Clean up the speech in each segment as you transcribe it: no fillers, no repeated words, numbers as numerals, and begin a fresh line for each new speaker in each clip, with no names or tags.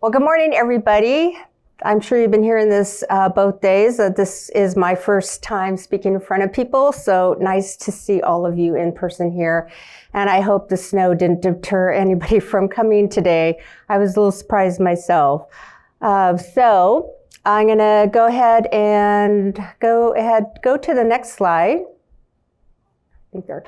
Well, good morning, everybody. I'm sure you've been hearing this both days. This is my first time speaking in front of people, so nice to see all of you in person here. And I hope the snow didn't deter anybody from coming today. I was a little surprised myself. So I'm going to go ahead go to the next slide. I think they're,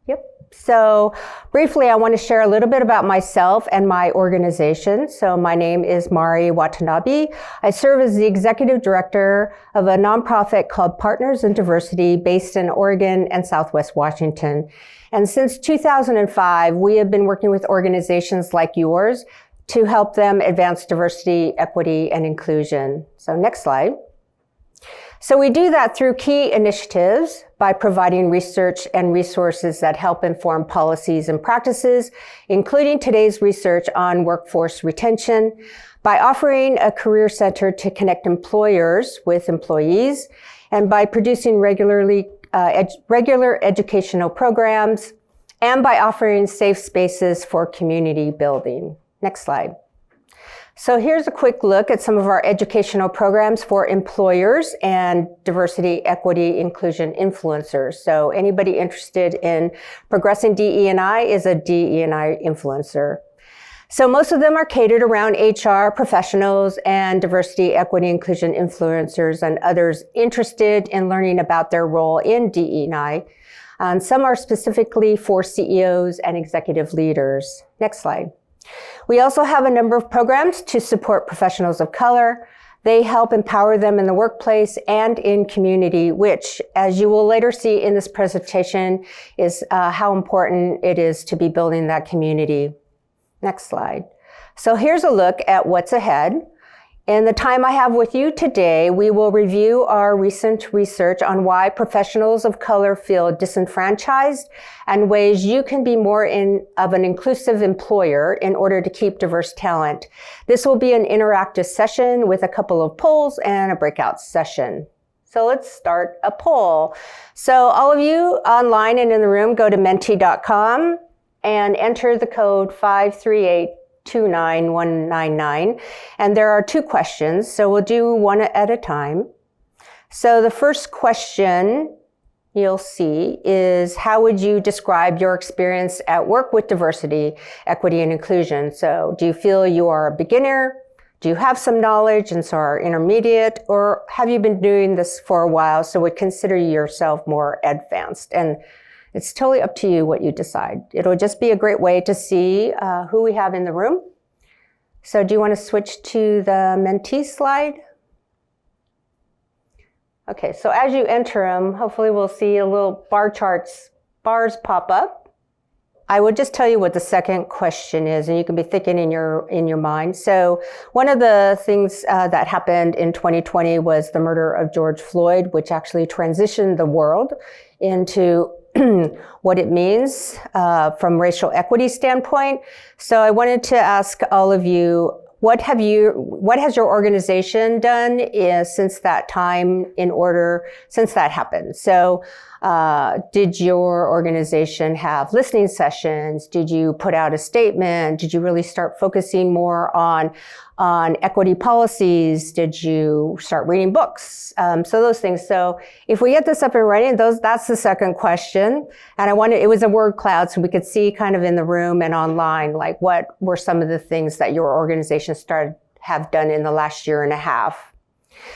yep. So briefly, I want to share a little bit about myself and my organization. So my name is Mari Watanabe. I serve as the executive director of a nonprofit called Partners in Diversity based in Oregon and Southwest Washington. And since 2005, we have been working with organizations like yours to help them advance diversity, equity, and inclusion. So next slide. So we do that through key initiatives by providing research and resources that help inform policies and practices, including today's research on workforce retention, by offering a career center to connect employers with employees, and by producing regular educational programs, and by offering safe spaces for community building. Next slide. So here's a quick look at some of our educational programs for employers and diversity, equity, inclusion influencers. So anybody interested in progressing DE&I is a DE&I influencer. So most of them are catered around HR professionals and diversity, equity, inclusion influencers and others interested in learning about their role in DE&I. Some are specifically for CEOs and executive leaders. Next slide. We also have a number of programs to support professionals of color. They help empower them in the workplace and in community, which, as you will later see in this presentation, is how important it is to be building that community. Next slide. So here's a look at what's ahead. In the time I have with you today, we will review our recent research on why professionals of color feel disenfranchised and ways you can be more of an inclusive employer in order to keep diverse talent. This will be an interactive session with a couple of polls and a breakout session. So let's start a poll. So all of you online and in the room, go to menti.com and enter the code 538-29199. And there are two questions, so we'll do one at a time. So the first question you'll see is, how would you describe your experience at work with diversity, equity, and inclusion? So do you feel you are a beginner? Do you have some knowledge and so are intermediate? Or have you been doing this for a while so would consider yourself more advanced? And it's totally up to you what you decide. It'll just be a great way to see who we have in the room. So do you want to switch to the mentee slide? Okay, so as you enter them, hopefully we'll see a little bars pop up. I will just tell you what the second question is, and you can be thinking in your mind. So one of the things that happened in 2020 was the murder of George Floyd, which actually transitioned the world into what it means from racial equity standpoint. So I wanted to ask all of you, what has your organization done since that time since that happened? So did your organization have listening sessions? Did you put out a statement? Did you really start focusing more on equity policies? Did you start reading books? So those things. So if we get this up and running, that's the second question. And it was a word cloud, so we could see kind of in the room and online, like what were some of the things that your organization have done in the last year and a half.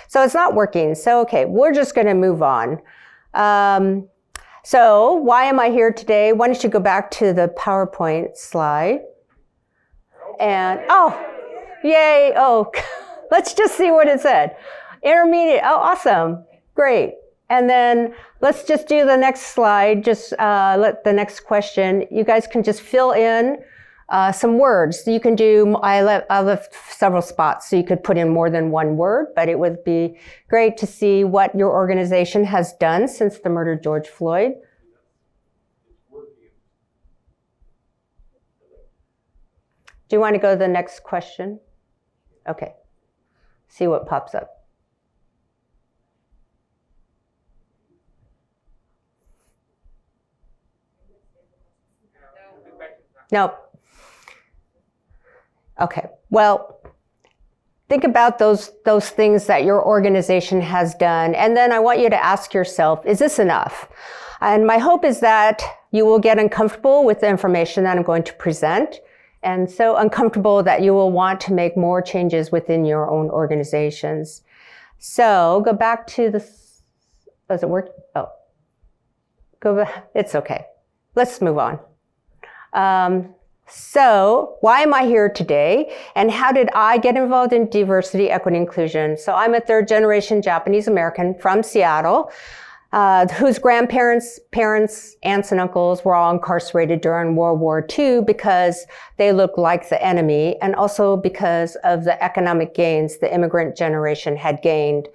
So it's not working. So, okay, we're just going to move on. So why am I here today? Why don't you go back to the PowerPoint slide? And, yay. Oh, let's just see what it said. Intermediate. Oh, awesome. Great. And then let's just do the next slide. Just let the next question. You guys can just fill in some words. You can do, I left several spots, so you could put in more than one word, but it would be great to see what your organization has done since the murder of George Floyd. Do you want to go to the next question? Okay. See what pops up. Nope. Okay, well, think about those things that your organization has done, and then I want you to ask yourself, is this enough? And my hope is that you will get uncomfortable with the information that I'm going to present, and so uncomfortable that you will want to make more changes within your own organizations. So go back to this. Does it work? Oh, go back. It's okay. Let's move on. So why am I here today, and how did I get involved in diversity, equity, inclusion? So I'm a third-generation Japanese American from Seattle, whose grandparents, parents, aunts, and uncles were all incarcerated during World War II because they looked like the enemy, and also because of the economic gains the immigrant generation had gained.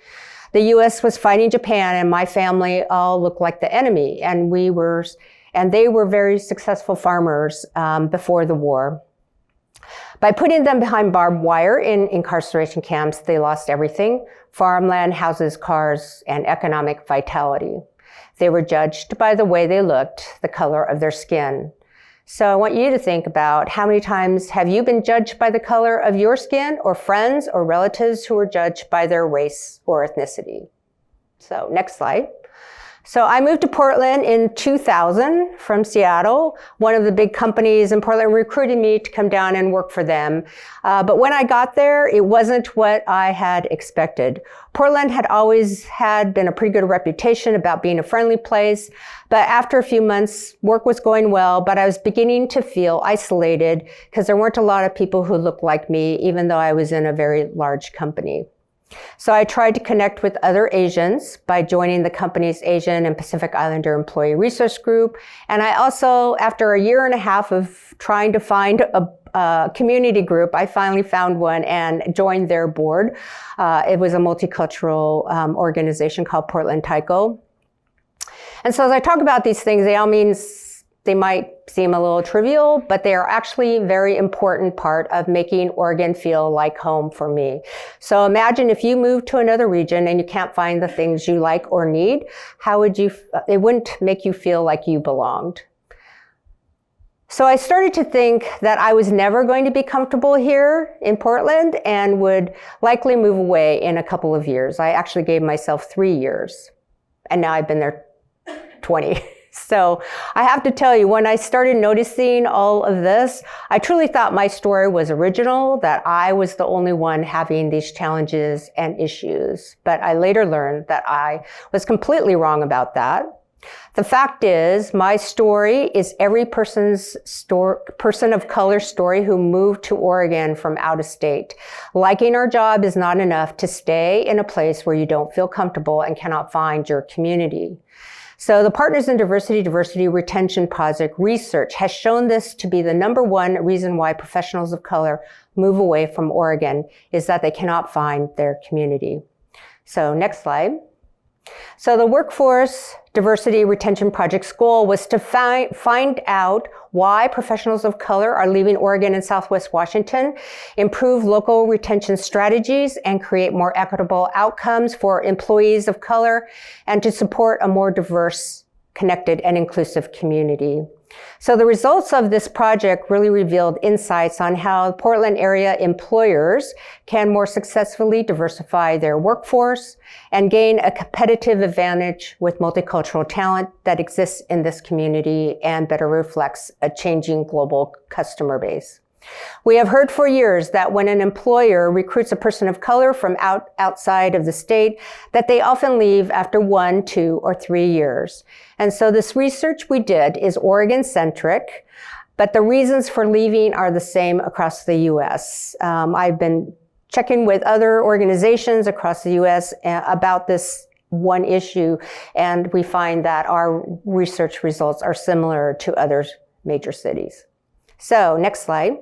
The U.S. was fighting Japan, and my family all looked like the enemy, and they were very successful farmers before the war. By putting them behind barbed wire in incarceration camps, they lost everything: farmland, houses, cars, and economic vitality. They were judged by the way they looked, the color of their skin. So I want you to think about, how many times have you been judged by the color of your skin, or friends or relatives who were judged by their race or ethnicity? So next slide. So I moved to Portland in 2000 from Seattle. One of the big companies in Portland recruited me to come down and work for them. But when I got there, it wasn't what I had expected. Portland had always been a pretty good reputation about being a friendly place. But after a few months, work was going well, but I was beginning to feel isolated because there weren't a lot of people who looked like me, even though I was in a very large company. So I tried to connect with other Asians by joining the company's Asian and Pacific Islander Employee Resource Group. And I also, after a year and a half of trying to find a community group, I finally found one and joined their board. It was a multicultural organization called Portland Taiko. And so as I talk about these things, they might seem a little trivial, but they are actually a very important part of making Oregon feel like home for me. So imagine if you move to another region and you can't find the things you like or need, it wouldn't make you feel like you belonged. So I started to think that I was never going to be comfortable here in Portland and would likely move away in a couple of years. I actually gave myself 3 years, and now I've been there 20. So I have to tell you, when I started noticing all of this, I truly thought my story was original, that I was the only one having these challenges and issues. But I later learned that I was completely wrong about that. The fact is, my story is every person of color story who moved to Oregon from out of state. Liking our job is not enough to stay in a place where you don't feel comfortable and cannot find your community. So the Partners in Diversity Retention Project research has shown this to be the #1 reason why professionals of color move away from Oregon, is that they cannot find their community. So next slide. So the Workforce Diversity Retention Project's goal was to find out why professionals of color are leaving Oregon and Southwest Washington, improve local retention strategies, and create more equitable outcomes for employees of color, and to support a more diverse, connected, and inclusive community. So the results of this project really revealed insights on how Portland area employers can more successfully diversify their workforce and gain a competitive advantage with multicultural talent that exists in this community and better reflects a changing global customer base. We have heard for years that when an employer recruits a person of color from outside of the state, that they often leave after 1, 2, or 3 years. And so this research we did is Oregon-centric, but the reasons for leaving are the same across the U.S. I've been checking with other organizations across the U.S. about this one issue, and we find that our research results are similar to other major cities. So next slide.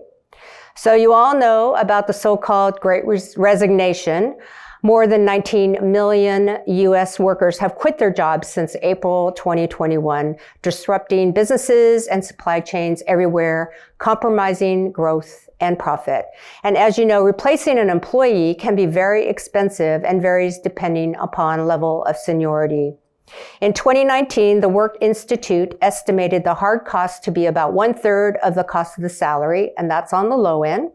So you all know about the so-called Great Resignation. More than 19 million U.S. workers have quit their jobs since April 2021, disrupting businesses and supply chains everywhere, compromising growth and profit. And as you know, replacing an employee can be very expensive and varies depending upon level of seniority. In 2019, the Work Institute estimated the hard cost to be about 1/3 of the cost of the salary, and that's on the low end.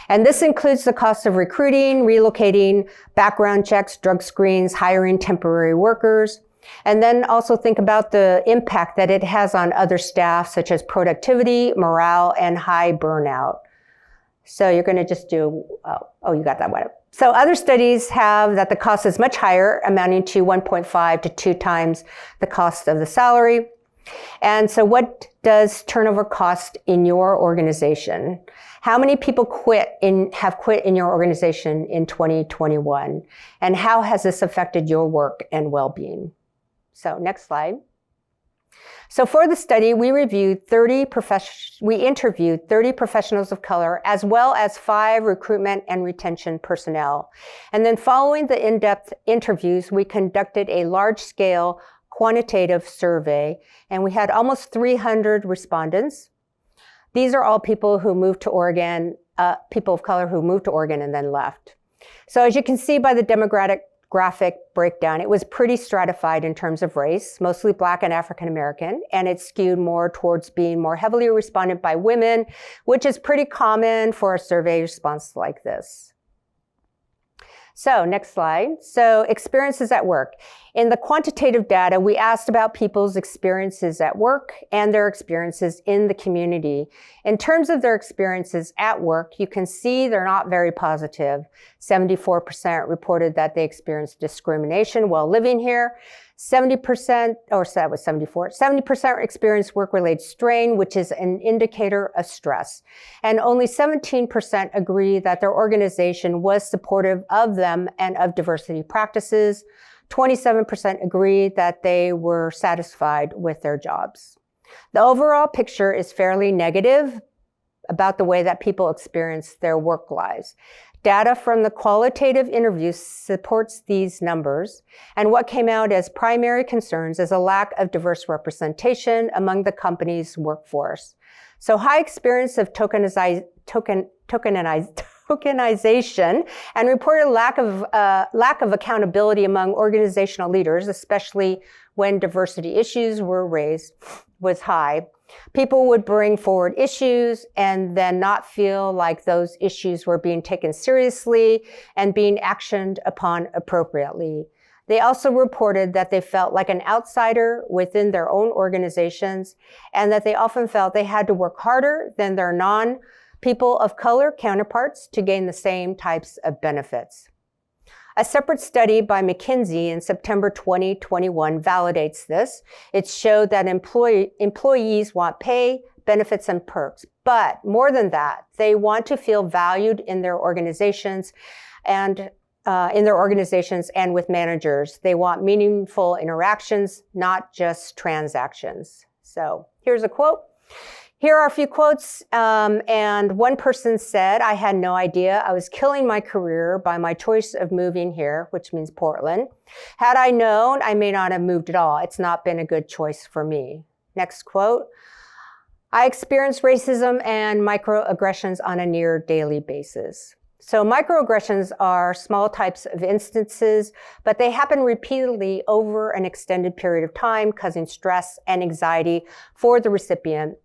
And this includes the cost of recruiting, relocating, background checks, drug screens, hiring temporary workers. And then also think about the impact that it has on other staff, such as productivity, morale, and high burnout. So you're going to just do, you got that one. So other studies have that the cost is much higher, amounting to 1.5 to 2 times the cost of the salary. And so what does turnover cost in your organization? How many people have quit in your organization in 2021? And how has this affected your work and well-being? So next slide. So for the study, we interviewed 30 professionals of color, as well as 5 recruitment and retention personnel. And then following the in-depth interviews, we conducted a large-scale quantitative survey, and we had almost 300 respondents. These are all people who moved to Oregon, people of color who moved to Oregon and then left. So as you can see by the demographic breakdown, it was pretty stratified in terms of race, mostly Black and African American, and it skewed more towards being more heavily responded by women, which is pretty common for a survey response like this. So next slide. So experiences at work. In the quantitative data, we asked about people's experiences at work and their experiences in the community. In terms of their experiences at work, you can see they're not very positive. 74% reported that they experienced discrimination while living here. 70% experienced work-related strain, which is an indicator of stress. And only 17% agree that their organization was supportive of them and of diversity practices. 27% agree that they were satisfied with their jobs. The overall picture is fairly negative about the way that people experience their work lives. Data from the qualitative interviews supports these numbers, and what came out as primary concerns is a lack of diverse representation among the company's workforce. So high experience of tokenization and reported lack of accountability among organizational leaders, especially when diversity issues were raised, was high. People would bring forward issues and then not feel like those issues were being taken seriously and being actioned upon appropriately. They also reported that they felt like an outsider within their own organizations and that they often felt they had to work harder than their non-people of color counterparts to gain the same types of benefits. A separate study by McKinsey in September 2021 validates this. It showed that employees want pay, benefits, and perks. But more than that, they want to feel valued in their organizations and with managers. They want meaningful interactions, not just transactions. So here's a quote. Here are a few quotes, and one person said, "I had no idea I was killing my career by my choice of moving here," which means Portland. "Had I known, I may not have moved at all. It's not been a good choice for me." Next quote, "I experience racism and microaggressions on a near daily basis." So microaggressions are small types of instances, but they happen repeatedly over an extended period of time, causing stress and anxiety for the recipient.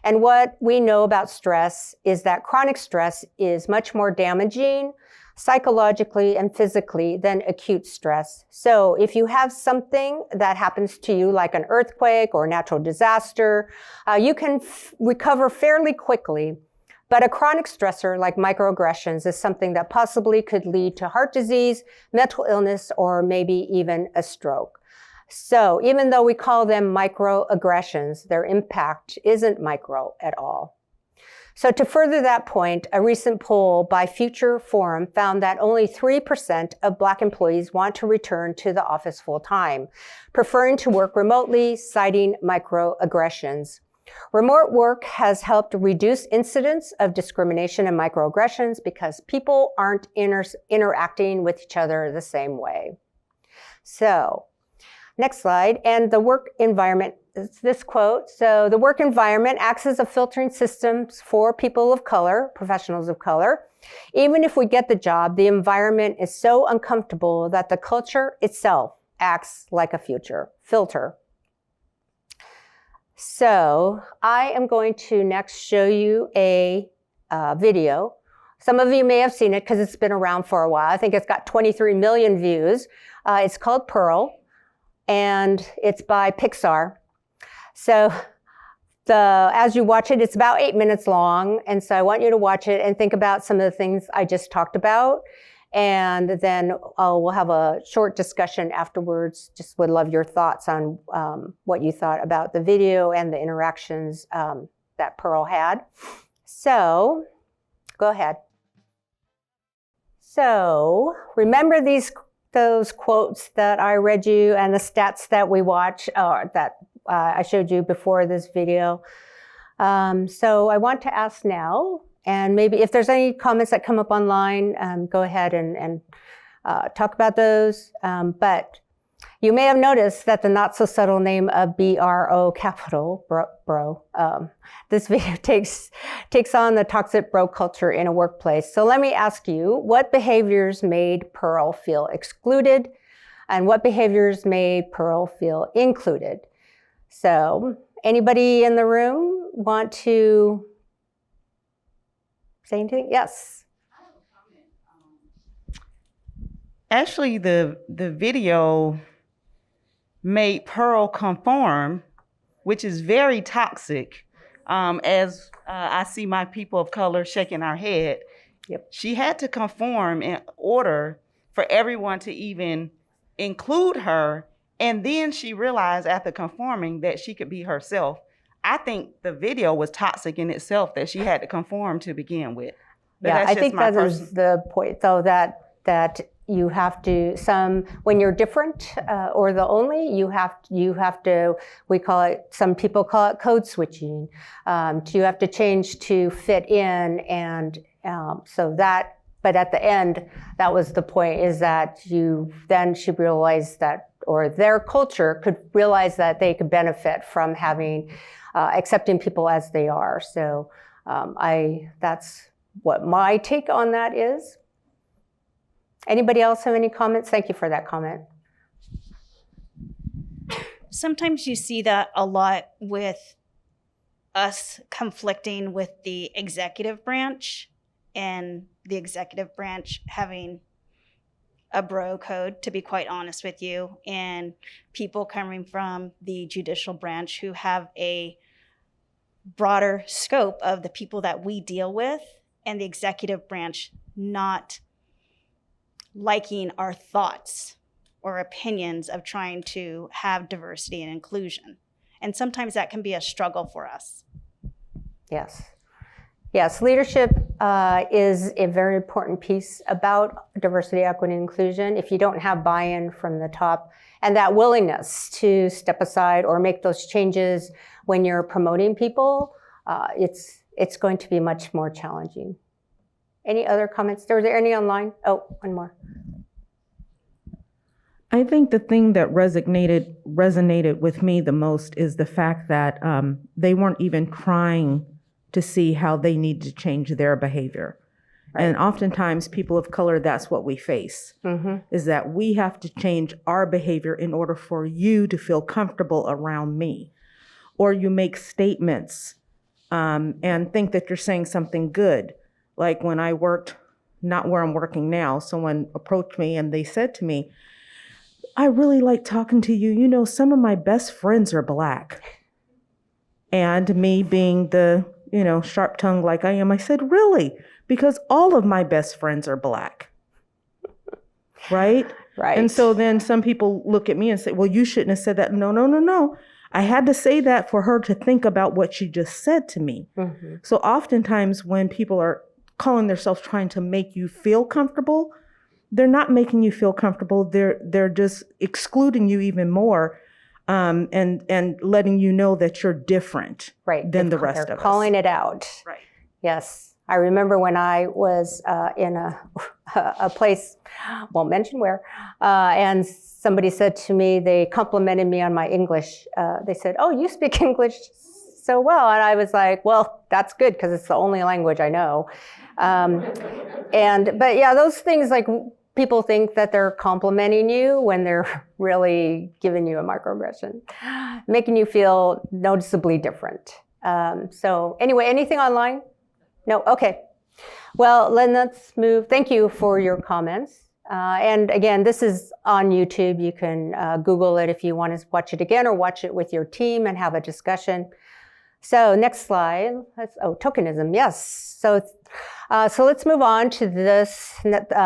And what we know about stress is that chronic stress is much more damaging psychologically and physically than acute stress. So if you have something that happens to you like an earthquake or natural disaster, you can recover fairly quickly. But a chronic stressor like microaggressions is something that possibly could lead to heart disease, mental illness, or maybe even a stroke. So even though we call them microaggressions, their impact isn't micro at all. So to further that point, a recent poll by Future Forum found that only 3% of Black employees want to return to the office full-time, preferring to work remotely, citing microaggressions. Remote work has helped reduce incidents of discrimination and microaggressions because people aren't interacting with each other the same way. So, next slide, and the work environment, this quote, so the work environment acts as a filtering system for people of color, professionals of color. Even if we get the job, the environment is so uncomfortable that the culture itself acts like a filter. So I am going to next show you a video. Some of you may have seen it because it's been around for a while. I think it's got 23 million views. It's called Pearl, and it's by Pixar. So as you watch it, it's about 8 minutes long. And so I want you to watch it and think about some of the things I just talked about. And then we'll have a short discussion afterwards. Just would love your thoughts on what you thought about the video and the interactions that Pearl had. So go ahead. So remember those quotes that I read you and the stats that we watch, that I showed you before this video. So I want to ask now, and maybe if there's any comments that come up online, go ahead and talk about those. But you may have noticed that the not so subtle name of BRO capital, bro, this video takes on the toxic bro culture in a workplace. So let me ask you, what behaviors made Pearl feel excluded, and what behaviors made Pearl feel included? So anybody in the room want to say anything? Yes.
Actually, the video made Pearl conform, which is very toxic. As I see my people of color shaking our head,
Yep.
She had to conform in order for everyone to even include her. And then she realized after conforming that she could be herself. I think the video was toxic in itself that she had to conform to begin with. But
yeah, I think that is the point, though, that you have to, when you're different or the only, you have to, we call it, some people call it code switching. You have to change to fit in, and but at the end, that was the point, is that she realized that, or their culture could realize that they could benefit from accepting people as they are. So that's what my take on that is. Anybody else have any comments? Thank you for that comment.
Sometimes you see that a lot with us conflicting with the executive branch, and the executive branch having a bro code, to be quite honest with you, and people coming from the judicial branch who have a broader scope of the people that we deal with, and the executive branch not liking our thoughts or opinions of trying to have diversity and inclusion. And sometimes that can be a struggle for us.
Yes. Yes, leadership is a very important piece about diversity, equity, and inclusion. If you don't have buy-in from the top and that willingness to step aside or make those changes when you're promoting people, it's going to be much more challenging. Any other comments? Were there any online? Oh, one more.
I think the thing that resonated with me the most is the fact that they weren't even trying to see how they need to change their behavior. Right. And oftentimes people of color, that's what we face, is that we have to change our behavior in order for you to feel comfortable around me. Or you make statements and think that you're saying something good. Like when I worked, not where I'm working now, someone approached me and they said to me, I really like talking to you. You know, some of my best friends are Black. And me being the, sharp tongue like I am, I said, really? Because all of my best friends are Black. Right?
Right.
And so then some people look at me and say, well, you shouldn't have said that. No. I had to say that for her to think about what she just said to me. Mm-hmm. So oftentimes when people are calling themselves trying to make you feel comfortable, they're not making you feel comfortable. They're just excluding you even more, and letting you know that you're different than the rest of us.
They're calling it out.
Right.
Yes. I remember when I was in a place, won't mention where, and somebody said to me, they complimented me on my English. They said, oh, you speak English so well. And I was like, well, that's good because it's the only language I know. But yeah, those things, like, people think that they're complimenting you when they're really giving you a microaggression, making you feel noticeably different. So anyway, anything online? No? Okay. Well, let's move. Thank you for your comments. And again, this is on YouTube. You can Google it if you want to watch it again or watch it with your team and have a discussion. So next slide. Tokenism. Yes. So let's move on to this,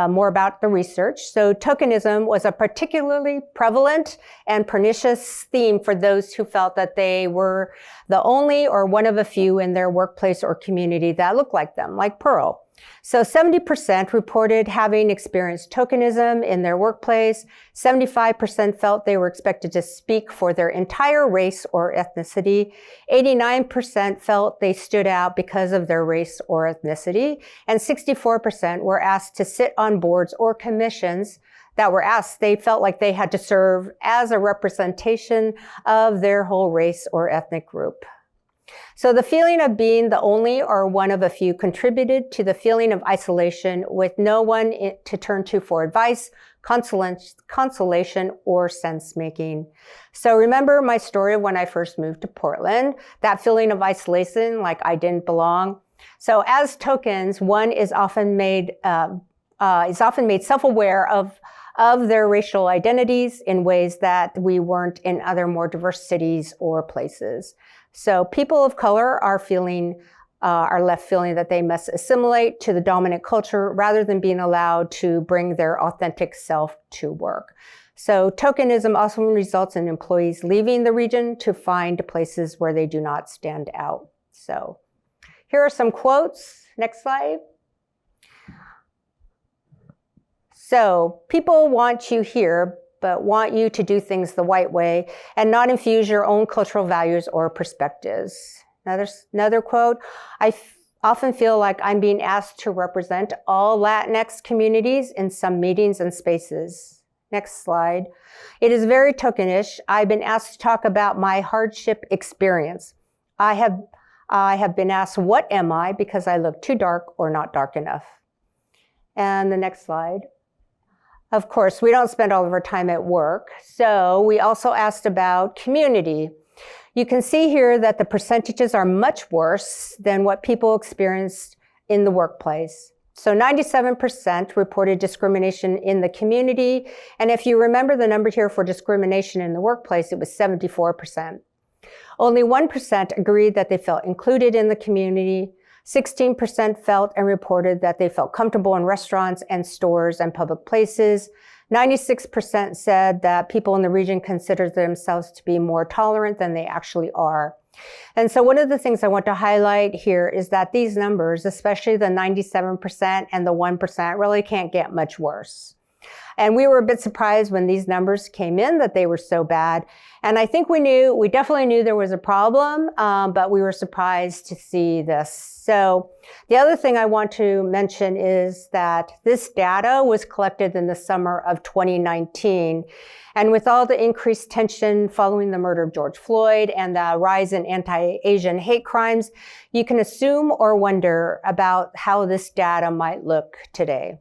more about the research. So tokenism was a particularly prevalent and pernicious theme for those who felt that they were the only or one of a few in their workplace or community that looked like them, like Pearl. So 70% reported having experienced tokenism in their workplace. 75% felt they were expected to speak for their entire race or ethnicity. 89% felt they stood out because of their race or ethnicity. And 64% were asked to sit on boards or commissions that were asked. They felt like they had to serve as a representation of their whole race or ethnic group. So the feeling of being the only or one of a few contributed to the feeling of isolation with no one to turn to for advice, consolation, or sense-making. So remember my story of when I first moved to Portland, that feeling of isolation, like I didn't belong. So as tokens, one is often made self-aware of their racial identities in ways that we weren't in other more diverse cities or places. So people of color are left feeling that they must assimilate to the dominant culture rather than being allowed to bring their authentic self to work. So tokenism also results in employees leaving the region to find places where they do not stand out. So here are some quotes. Next slide. So people want you here, but want you to do things the white way and not infuse your own cultural values or perspectives. Another quote, I often feel like I'm being asked to represent all Latinx communities in some meetings and spaces. Next slide. It is very tokenish. I've been asked to talk about my hardship experience. I have been asked, what am I, because I look too dark or not dark enough. And the next slide. Of course, we don't spend all of our time at work, so we also asked about community. You can see here that the percentages are much worse than what people experienced in the workplace. So 97% reported discrimination in the community, and if you remember the number here for discrimination in the workplace, it was 74%. Only 1% agreed that they felt included in the community. 16% felt and reported that they felt comfortable in restaurants and stores and public places. 96% said that people in the region considered themselves to be more tolerant than they actually are. And so one of the things I want to highlight here is that these numbers, especially the 97% and the 1%, really can't get much worse. And we were a bit surprised when these numbers came in that they were so bad. And I think we definitely knew there was a problem, but we were surprised to see this. So the other thing I want to mention is that this data was collected in the summer of 2019. And with all the increased tension following the murder of George Floyd and the rise in anti-Asian hate crimes, you can assume or wonder about how this data might look today.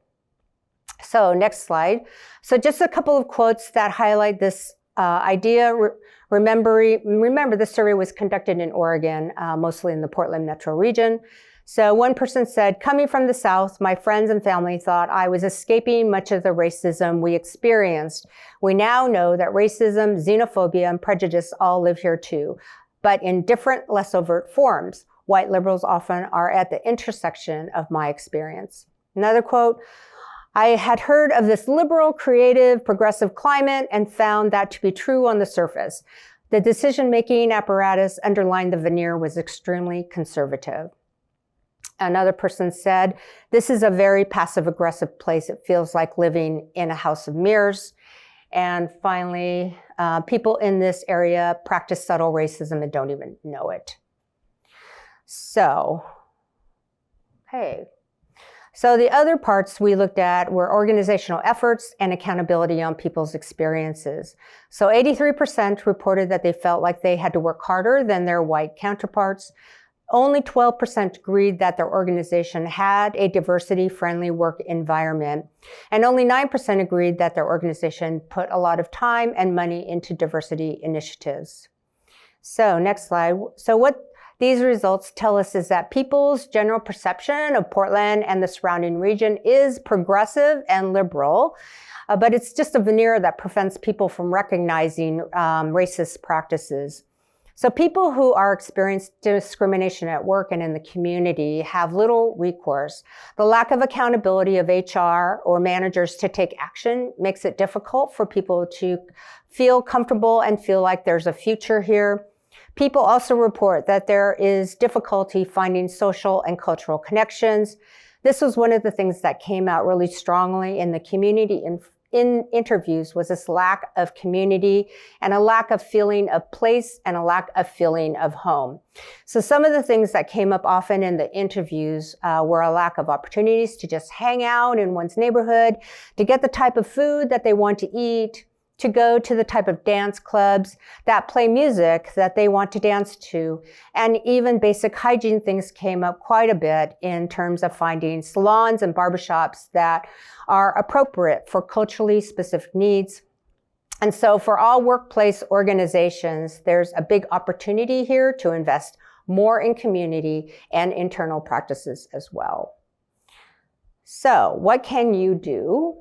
So next slide. So just a couple of quotes that highlight this idea. Remember, this survey was conducted in Oregon, mostly in the Portland metro region. So one person said, coming from the South, my friends and family thought I was escaping much of the racism we experienced. We now know that racism, xenophobia, and prejudice all live here too, but in different, less overt forms. White liberals often are at the intersection of my experience. Another quote, I had heard of this liberal, creative, progressive climate and found that to be true on the surface. The decision-making apparatus underlying the veneer was extremely conservative. Another person said, this is a very passive-aggressive place. It feels like living in a house of mirrors. And finally, people in this area practice subtle racism and don't even know it. So, hey. So the other parts we looked at were organizational efforts and accountability on people's experiences. So 83% reported that they felt like they had to work harder than their white counterparts. Only 12% agreed that their organization had a diversity-friendly work environment. And only 9% agreed that their organization put a lot of time and money into diversity initiatives. So next slide. So what these results tell us is that people's general perception of Portland and the surrounding region is progressive and liberal, but it's just a veneer that prevents people from recognizing racist practices. So people who are experiencing discrimination at work and in the community have little recourse. The lack of accountability of HR or managers to take action makes it difficult for people to feel comfortable and feel like there's a future here. People also report that there is difficulty finding social and cultural connections. This was one of the things that came out really strongly in the community in interviews, was this lack of community and a lack of feeling of place and a lack of feeling of home. So some of the things that came up often in the interviews were a lack of opportunities to just hang out in one's neighborhood, to get the type of food that they want to eat, to go to the type of dance clubs that play music that they want to dance to. And even basic hygiene things came up quite a bit in terms of finding salons and barbershops that are appropriate for culturally specific needs. And so for all workplace organizations, there's a big opportunity here to invest more in community and internal practices as well. So what can you do?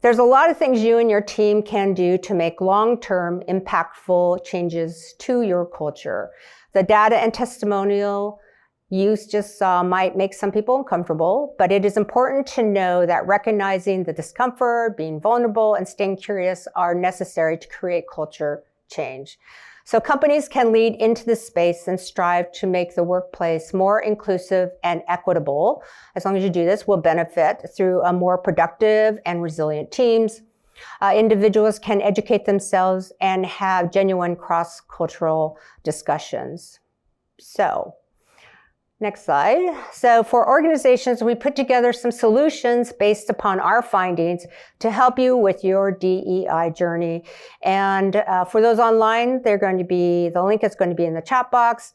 There's a lot of things you and your team can do to make long-term impactful changes to your culture. The data and testimonial you just saw might make some people uncomfortable, but it is important to know that recognizing the discomfort, being vulnerable, and staying curious are necessary to create culture change. So companies can lead into this space and strive to make the workplace more inclusive and equitable. As long as you do this, we'll benefit through a more productive and resilient teams. Individuals can educate themselves and have genuine cross-cultural discussions. So, next slide. So for organizations, we put together some solutions based upon our findings to help you with your DEI journey. And for those online, the link is going to be in the chat box.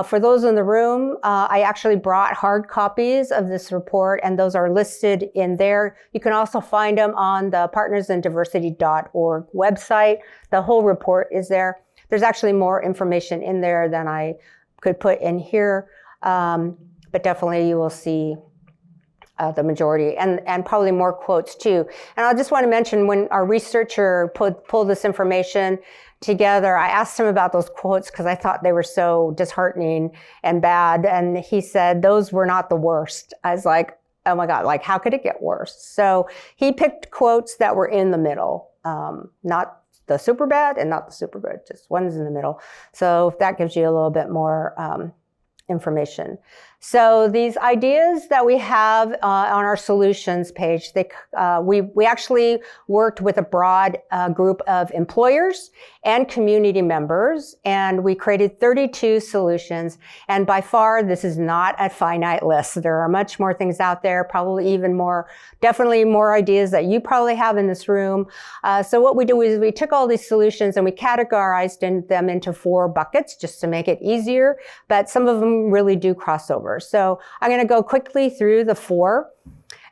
For those in the room, I actually brought hard copies of this report, and those are listed in there. You can also find them on the partnersindiversity.org website. The whole report is there. There's actually more information in there than I could put in here. But definitely you will see the majority and probably more quotes too. And I just want to mention when our researcher pulled this information together, I asked him about those quotes because I thought they were so disheartening and bad. And he said those were not the worst. I was like, oh my God, like how could it get worse? So he picked quotes that were in the middle, not the super bad and not the super good, just ones in the middle. So that gives you a little bit more information. So these ideas that we have on our solutions page, we actually worked with a broad group of employers and community members, and we created 32 solutions. And by far, this is not a finite list. There are much more things out there, probably even more, definitely more ideas that you probably have in this room. So what we do is we took all these solutions and we categorized them into 4 buckets just to make it easier, but some of them really do cross over. So I'm going to go quickly through the 4.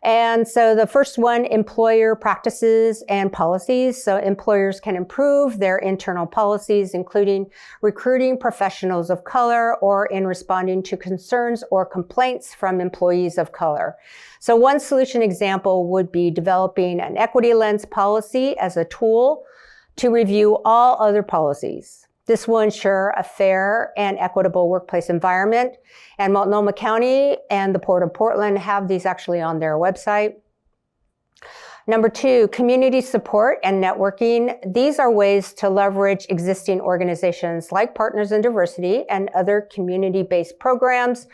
And so the first one, employer practices and policies. So employers can improve their internal policies, including recruiting professionals of color or in responding to concerns or complaints from employees of color. So one solution example would be developing an equity lens policy as a tool to review all other policies. This will ensure a fair and equitable workplace environment. And Multnomah County and the Port of Portland have these actually on their website. Number 2, community support and networking. These are ways to leverage existing organizations like Partners in Diversity and other community-based programs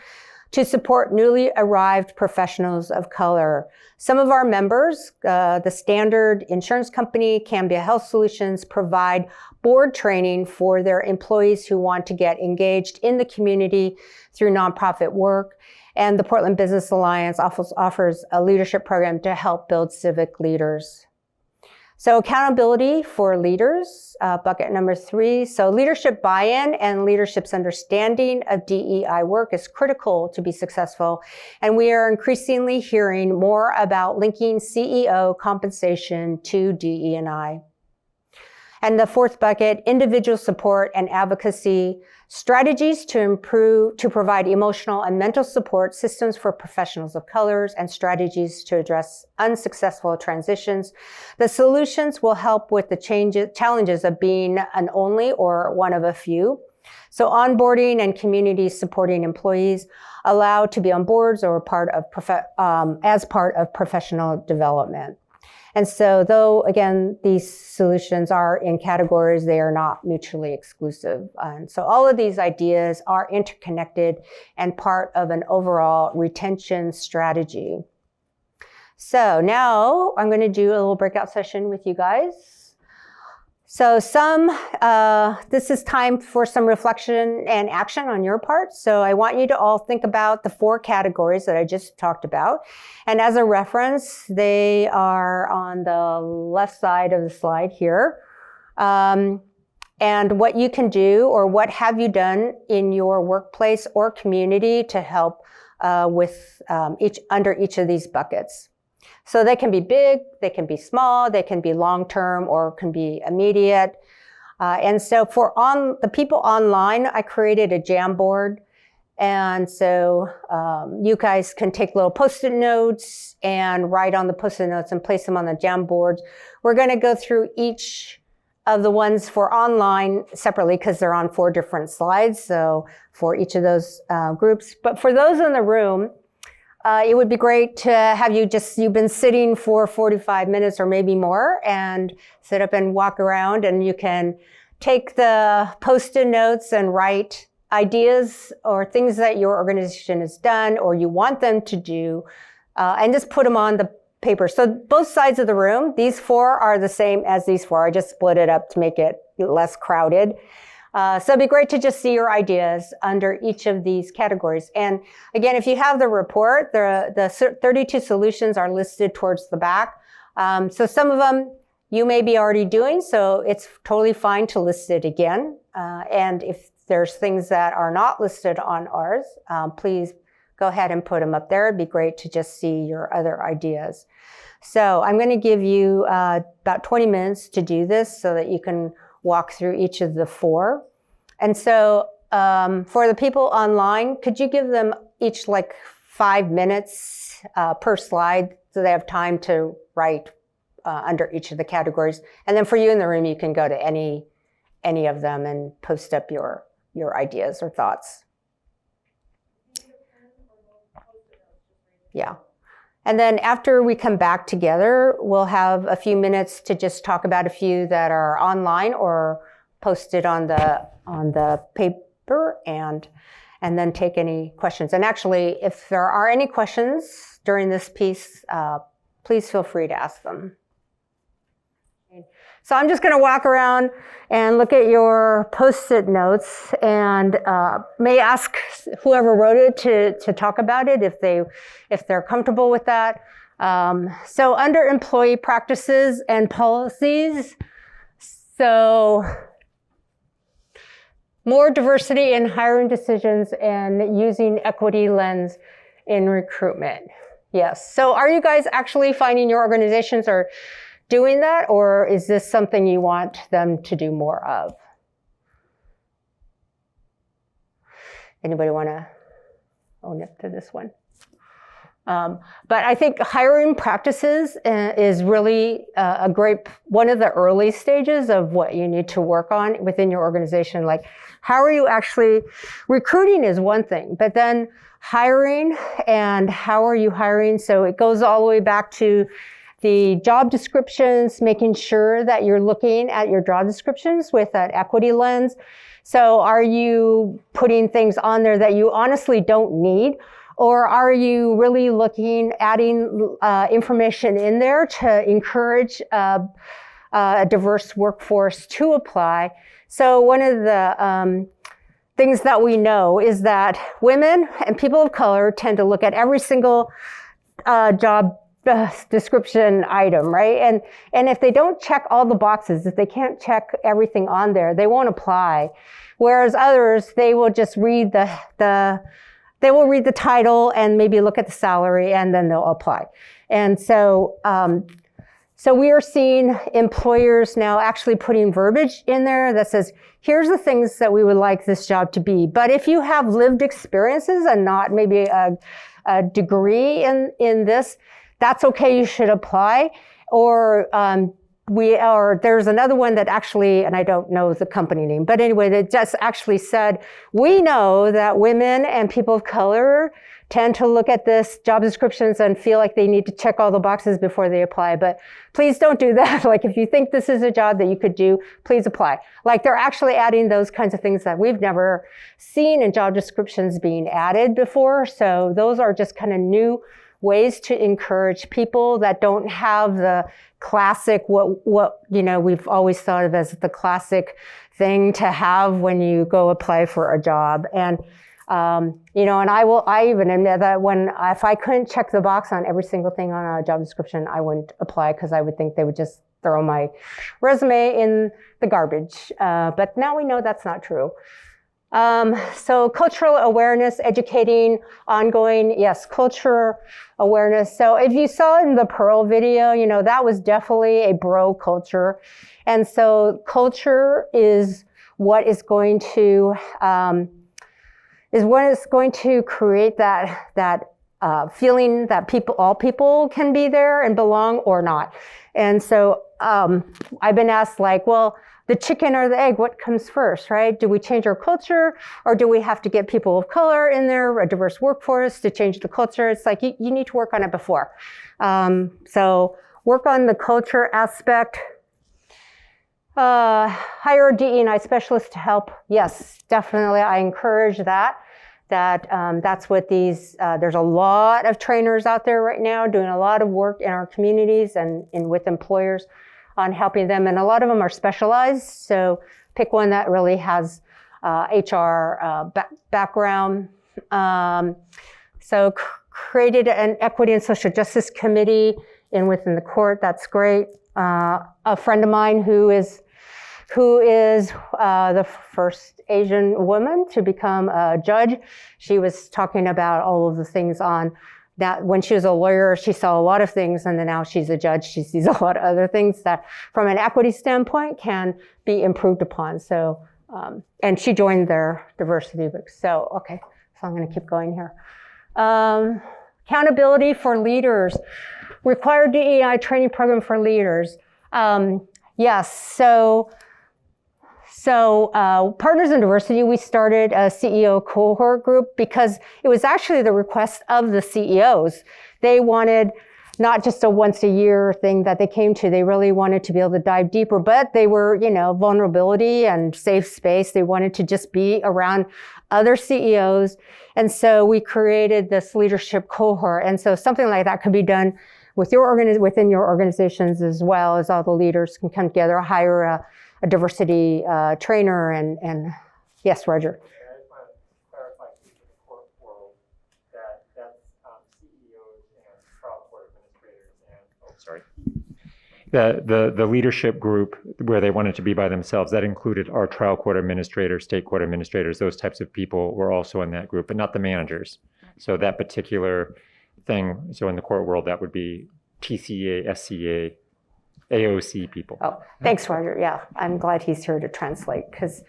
to support newly arrived professionals of color. Some of our members, the Standard Insurance Company, Cambia Health Solutions, provide board training for their employees who want to get engaged in the community through nonprofit work. And the Portland Business Alliance offers a leadership program to help build civic leaders. So accountability for leaders, bucket number 3. So leadership buy-in and leadership's understanding of DEI work is critical to be successful. And we are increasingly hearing more about linking CEO compensation to DE&I. And the 4th bucket, individual support and advocacy. strategies to provide emotional and mental support systems for professionals of colors, and strategies to address unsuccessful transitions. The solutions will help with the challenges of being an only or one of a few. So onboarding and community supporting employees allowed to be on boards or as part of professional development. And so though, again, these solutions are in categories, they are not mutually exclusive. And so all of these ideas are interconnected and part of an overall retention strategy. So now I'm going to do a little breakout session with you guys. So this is time for some reflection and action on your part. So I want you to all think about the 4 categories that I just talked about. And as a reference, they are on the left side of the slide here. And what you can do, or what have you done in your workplace or community to help with under each of these buckets. So they can be big, they can be small, they can be long-term, or can be immediate. And so for the people online, I created a Jamboard. And so you guys can take little Post-it notes and write on the Post-it notes and place them on the Jamboards. We're going to go through each of the ones for online separately because they're on 4 different slides. So for each of those groups. But for those in the room, it would be great to have you've been sitting for 45 minutes or maybe more, and sit up and walk around, and you can take the Post-it notes and write ideas or things that your organization has done or you want them to do, and just put them on the paper. So both sides of the room, these 4 are the same as these 4. I just split it up to make it less crowded. So it'd be great to just see your ideas under each of these categories. And again, if you have the report, the 32 solutions are listed towards the back. So some of them you may be already doing, so it's totally fine to list it again. And if there's things that are not listed on ours, please go ahead and put them up there. It'd be great to just see your other ideas. So I'm going to give you about 20 minutes to do this so that you can walk through each of the 4. And so for the people online, could you give them each like 5 minutes per slide so they have time to write under each of the categories? And then for you in the room, you can go to any of them and post up your ideas or thoughts. Yeah. And then after we come back together, we'll have a few minutes to just talk about a few that are online or posted on the paper, and then take any questions. And actually, if there are any questions during this piece, please feel free to ask them. So I'm just going to walk around and look at your Post-it notes, and may ask whoever wrote it to talk about it if they're comfortable with that. So under employee practices and policies, so more diversity in hiring decisions and using equity lens in recruitment. Yes. So are you guys actually finding your organizations are doing that, or is this something you want them to do more of? Anybody want to own up to this one? But I think hiring practices is really a great, one of the early stages of what you need to work on within your organization. Like, how are you actually, recruiting is one thing, but then hiring, and how are you hiring? So it goes all the way back to the job descriptions, making sure that you're looking at your job descriptions with an equity lens. So are you putting things on there that you honestly don't need? Or are you really adding information in there to encourage a diverse workforce to apply? So one of the things that we know is that women and people of color tend to look at every single job description item, right? And if they don't check all the boxes, if they can't check everything on there, they won't apply. Whereas others, they will just read they will read the title and maybe look at the salary, and then they'll apply. And so So we are seeing employers now actually putting verbiage in there that says, here's the things that we would like this job to be. But if you have lived experiences and not maybe a degree in this, that's okay, you should apply. Or there's another one that actually, and I don't know the company name, but anyway, that just actually said, we know that women and people of color tend to look at this job descriptions and feel like they need to check all the boxes before they apply. But please don't do that. Like if you think this is a job that you could do, please apply. Like they're actually adding those kinds of things that we've never seen in job descriptions being added before. So those are just kind of new ways to encourage people that don't have the classic, what we've always thought of as the classic thing to have when you go apply for a job. And and I even admit that if I couldn't check the box on every single thing on a job description, I wouldn't apply because I would think they would just throw my resume in the garbage. But now we know that's not true. So cultural awareness, educating, ongoing, yes, culture awareness. So if you saw in the Pearl video, that was definitely a bro culture. And so culture is what is going to, create that feeling that all people can be there and belong or not. And so I've been asked the chicken or the egg, what comes first, right? Do we change our culture or do we have to get people of color in there, a diverse workforce to change the culture? It's like you need to work on it before. So work on the culture aspect. Hire a DE&I specialist to help. Yes, definitely. I encourage that. That's what there's a lot of trainers out there right now doing a lot of work in our communities and with employers on helping them. And a lot of them are specialized. So pick one that really has HR background. So created an equity and social justice committee within the court. That's great. A friend of mine who is the first Asian woman to become a judge. She was talking about all of the things on that. When she was a lawyer, she saw a lot of things, and then now she's a judge. She sees a lot of other things that, from an equity standpoint, can be improved upon. So, and she joined their diversity group. So, okay, so I'm going to keep going here. Accountability for leaders. Required DEI training program for leaders. Yes, so Partners in Diversity, we started a CEO cohort group because it was actually the request of the CEOs. They wanted not just a once a year thing that they came to. They really wanted to be able to dive deeper, but they were, vulnerability and safe space. They wanted to just be around other CEOs. And so we created this leadership cohort. And so something like that could be done within your organizations as well, as all the leaders can come together, hire a diversity trainer, and yes, Roger.
I just want to clarify for the court world that's CEOs and trial court administrators and the leadership group where they wanted to be by themselves, that included our trial court administrators, state court administrators, those types of people were also in that group, but not the managers. So that particular thing, so in the court world, that would be TCA, SCA, AOC people.
Oh, thanks, Roger. Yeah, I'm glad he's here to translate because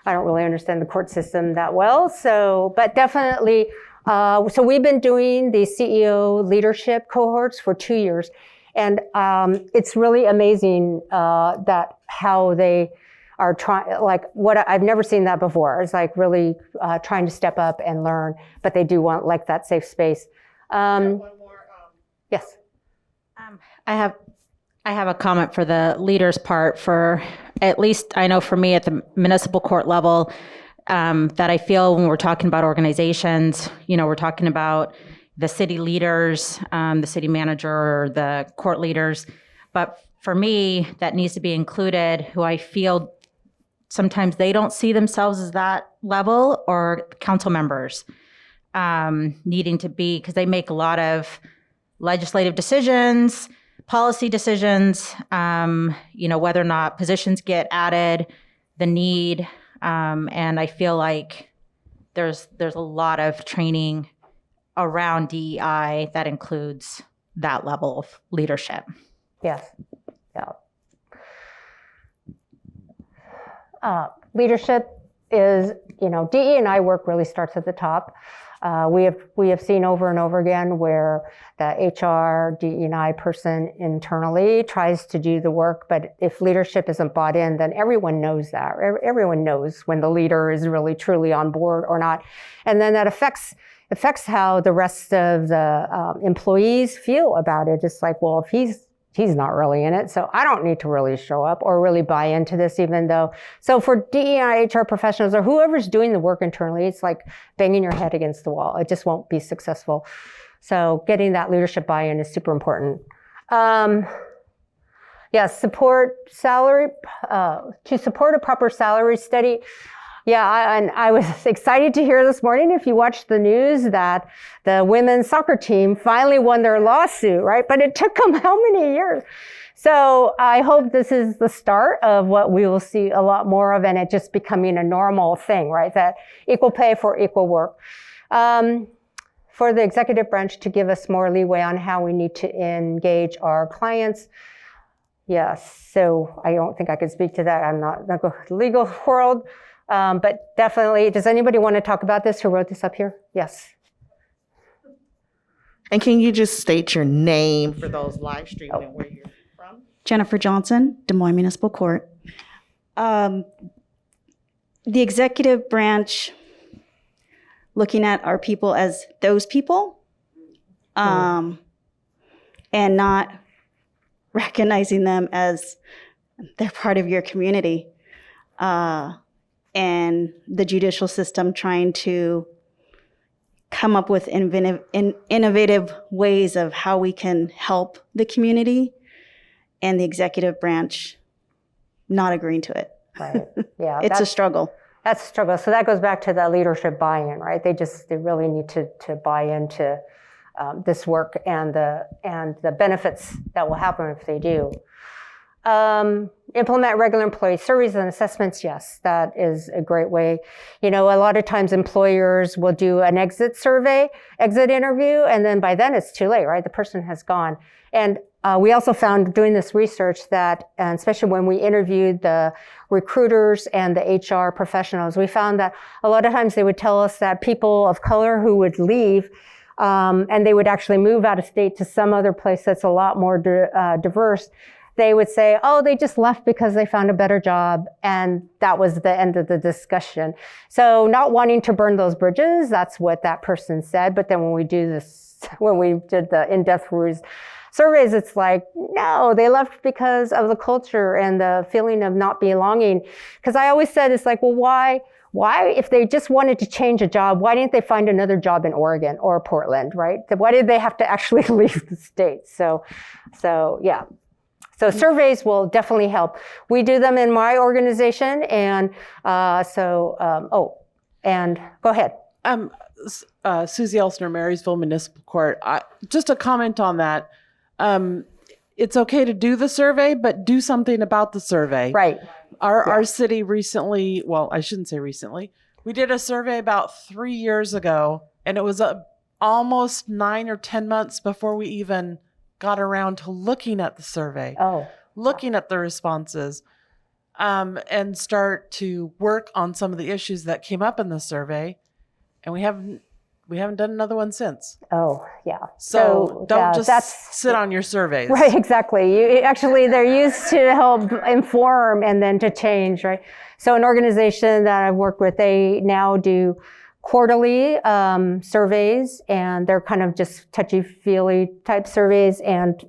I don't really understand the court system that well. So, but definitely, so we've been doing the CEO leadership cohorts for 2 years. And it's really amazing that how they are trying, I've never seen that before. It's really trying to step up and learn, but they do want that safe space.
One more.
Yes.
I have a comment for the leaders part. For at least I know for me at the municipal court level, that I feel when we're talking about organizations, we're talking about the city leaders, the city manager, or the court leaders. But for me, that needs to be included, who I feel sometimes they don't see themselves as that level, or council members needing to be, because they make a lot of legislative decisions, policy decisions, whether or not positions get added, the need, and I feel like there's a lot of training around DEI that includes that level of leadership.
Yes. leadership is, DE&I work really starts at the top. We have seen over and over again where the HR, DE&I person internally tries to do the work, but if leadership isn't bought in, then everyone knows that. Everyone knows when the leader is really truly on board or not. And then that affects how the rest of the employees feel about it. It's like, well, if he's not really in it, so I don't need to really show up or really buy into this, even though. So for DEI HR professionals or whoever's doing the work internally, it's like banging your head against the wall. It just won't be successful. So getting that leadership buy-in is super important. Support salary, to support a proper salary study. Yeah, and I was excited to hear this morning, if you watched the news, that the women's soccer team finally won their lawsuit, right? But it took them how many years? So I hope this is the start of what we will see a lot more of, and it just becoming a normal thing, right? That equal pay for equal work. For the executive branch to give us more leeway on how we need to engage our clients. Yes, so I don't think I could speak to that. I'm not in the legal world. But definitely, does anybody want to talk about this? Who wrote this up here? Yes.
And can you just state your name for those live streaming and where you're from?
Jennifer Johnson, Des Moines Municipal Court. The executive branch, looking at our people as those people, and not recognizing them as they're part of your community. And the judicial system trying to come up with innovative ways of how we can help the community, and the executive branch not agreeing to it.
Right. Yeah.
It's a struggle.
That's a struggle. So that goes back to the leadership buy-in, right? They really need to buy into this work and the benefits that will happen if they do. Implement regular employee surveys and assessments. Yes, that is a great way. A lot of times employers will do an exit interview, and then by then it's too late, right? The person has gone. And we also found doing this research that, and especially when we interviewed the recruiters and the HR professionals, we found that a lot of times they would tell us that people of color who would leave, and they would actually move out of state to some other place that's a lot more diverse. They would say, oh, they just left because they found a better job. And that was the end of the discussion. So not wanting to burn those bridges, that's what that person said. But then when we did the in-depth surveys, it's like, no, they left because of the culture and the feeling of not belonging. Because I always said, it's like, well, why, if they just wanted to change a job, why didn't they find another job in Oregon or Portland, right? Why did they have to actually leave the state? So yeah. So surveys will definitely help. We do them in my organization, and go ahead.
Susie Elsner, Marysville Municipal Court. Just a comment on that. It's okay to do the survey, but do something about the survey.
Right.
Our city recently, well, I shouldn't say recently, we did a survey about 3 years ago, and it was almost 9 or 10 months before we even got around to looking at the survey, looking at the responses, and start to work on some of the issues that came up in the survey. And we haven't done another one since.
Oh, yeah.
So don't just sit on your surveys.
Right, exactly. They're used to help inform and then to change, right? So an organization that I've worked with, they now do quarterly surveys, and they're kind of just touchy-feely type surveys. And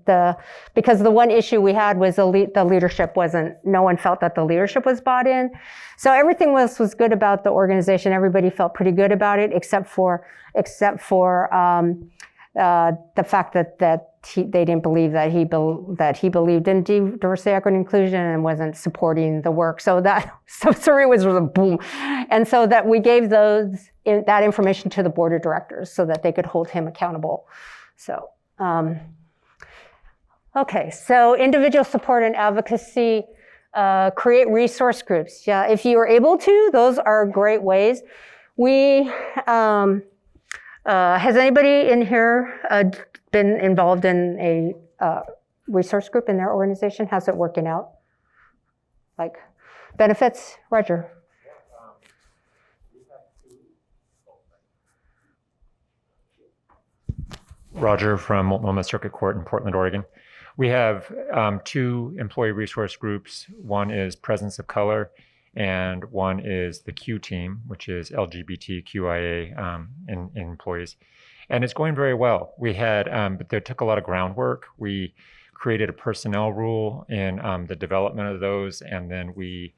because the one issue we had was the leadership no one felt that the leadership was bought in. So everything was good about the organization. Everybody felt pretty good about it, except for the fact that they didn't believe that he believed in diversity, equity, and inclusion, and wasn't supporting the work. So survey was a boom, and so that we gave that information to the board of directors so that they could hold him accountable. So, okay, so individual support and advocacy. Create resource groups. Yeah, if you are able to, those are great ways. Has anybody in here been involved in a resource group in their organization? How's it working out? Benefits, Roger.
Roger from Multnomah Circuit Court in Portland, Oregon. We have 2 employee resource groups. One is Presence of Color, and one is the Q team, which is LGBTQIA in employees. And it's going very well. We had, but there took a lot of groundwork. We created a personnel rule in the development of those, and then we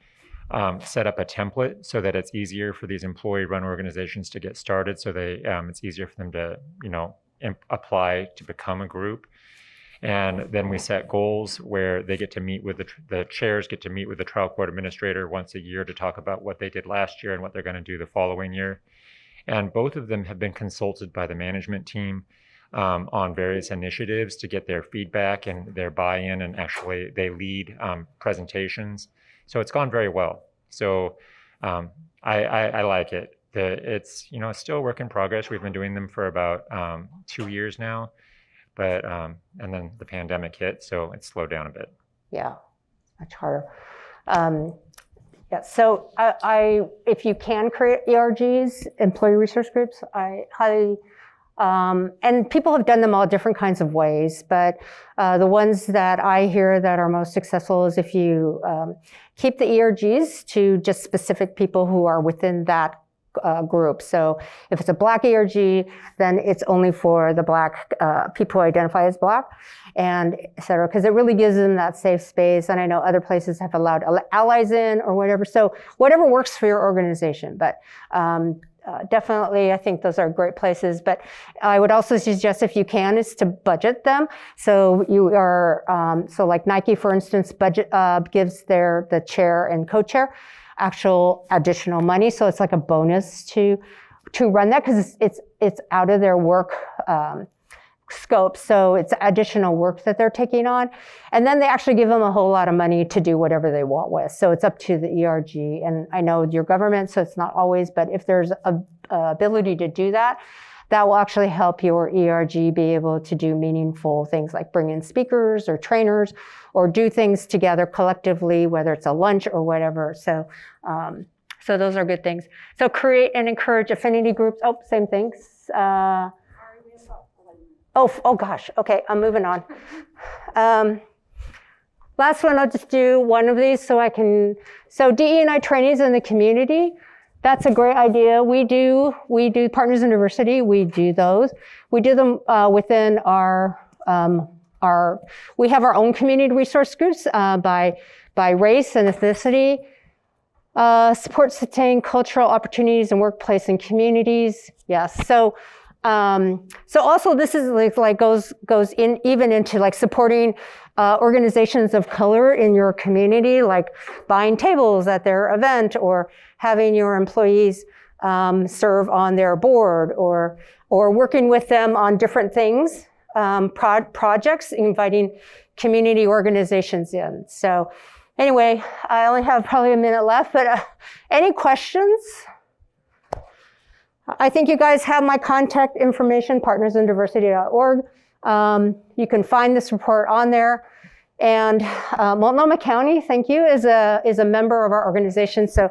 set up a template so that it's easier for these employee-run organizations to get started. So it's easier for them to, apply to become a group. And then we set goals where they get to meet with the chairs get to meet with the trial court administrator once a year to talk about what they did last year and what they're going to do the following year. And both of them have been consulted by the management team on various initiatives to get their feedback and their buy-in, and actually they lead presentations. So it's gone very well. So I like it. It's it's still a work in progress. We've been doing them for about 2 years now, but and then the pandemic hit, so it slowed down a bit.
Yeah, much harder. Yeah, so if you can create ERGs, employee resource groups, I highly, and people have done them all different kinds of ways, but the ones that I hear that are most successful is if you keep the ERGs to just specific people who are within that group. So if it's a Black ERG, then it's only for the Black people who identify as Black, and et cetera, because it really gives them that safe space. And I know other places have allowed allies in or whatever. So whatever works for your organization. But definitely, I think those are great places. But I would also suggest, if you can, is to budget them. So you are, so like Nike, for instance, gives the chair and co-chair actual additional money. So it's like a bonus to run that, because it's out of their work scope. So it's additional work that they're taking on. And then they actually give them a whole lot of money to do whatever they want with. So it's up to the ERG. And I know your government, so it's not always, but if there's a ability to do that, that will actually help your ERG be able to do meaningful things like bring in speakers or trainers or do things together collectively, whether it's a lunch or whatever. So, so those are good things. So create and encourage affinity groups. Oh, same things. Oh gosh. Okay, I'm moving on. Last one, I'll just do one of these so I can. So DE&I trainings in the community. That's a great idea. We do Partners in Diversity. We do those. We do them within our. We have our own community resource groups by race and ethnicity. Support sustain cultural opportunities in workplace and communities. Yes. So also this is like goes in even into like supporting organizations of color in your community, like buying tables at their event or having your employees serve on their board or working with them on different things, projects, inviting community organizations in. So anyway, I only have probably a minute left, but any questions? I think you guys have my contact information, partnersindiversity.org. You can find this report on there. And Multnomah County, thank you, is a member of our organization. So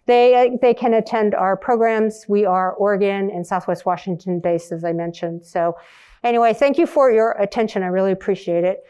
they can attend our programs. We are Oregon and Southwest Washington based, as I mentioned. So anyway, thank you for your attention. I really appreciate it.